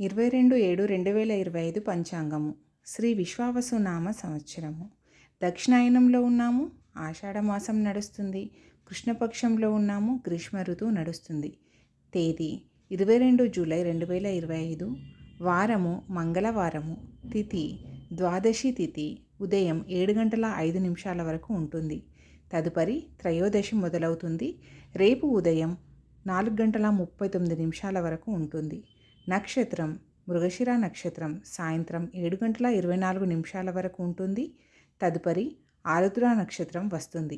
22/7/2025 పంచాంగము శ్రీ విశ్వావసునామ సంవత్సరము. దక్షిణాయనంలో ఉన్నాము. ఆషాఢమాసం నడుస్తుంది. కృష్ణపక్షంలో ఉన్నాము. గ్రీష్మ ఋతువు నడుస్తుంది. తేదీ 22 జూలై 2025. వారము మంగళవారము. తిథి ద్వాదశి తిథి ఉదయం 7:05 వరకు ఉంటుంది. తదుపరి త్రయోదశి మొదలవుతుంది. రేపు ఉదయం 4:39 వరకు ఉంటుంది. నక్షత్రం మృగశిర నక్షత్రం సాయంత్రం 7:24 వరకు ఉంటుంది. తదుపరి ఆరుద్ర నక్షత్రం వస్తుంది.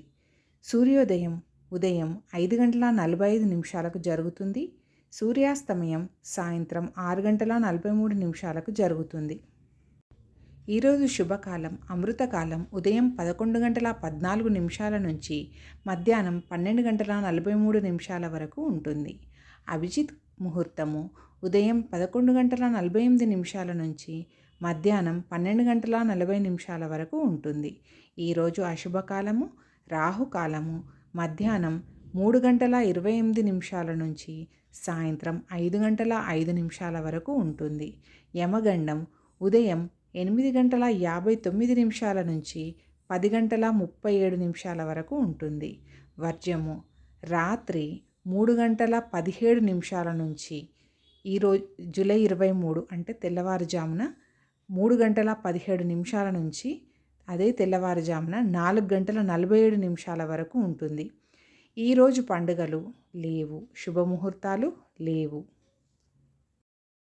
సూర్యోదయం ఉదయం 5:45 జరుగుతుంది. సూర్యాస్తమయం సాయంత్రం 6:43 జరుగుతుంది. ఈరోజు శుభకాలం అమృతకాలం ఉదయం 11:14 నుంచి మధ్యాహ్నం 12:43 వరకు ఉంటుంది. అభిజిత్ ముహూర్తము ఉదయం 11:48 నుంచి మధ్యాహ్నం 12:40 వరకు ఉంటుంది. ఈరోజు అశుభకాలము రాహుకాలము మధ్యాహ్నం 3:28 నుంచి సాయంత్రం 5:05 వరకు ఉంటుంది. యమగండం ఉదయం 8:59 నుంచి 10:37 వరకు ఉంటుంది. వర్జము రాత్రి 3:17 నుంచి ఈరోజు జూలై 23 అంటే తెల్లవారుజామున 3:17 నుంచి అదే తెల్లవారుజామున 4:47 వరకు ఉంటుంది. ఈరోజు పండుగలు లేవు. శుభముహూర్తాలు లేవు.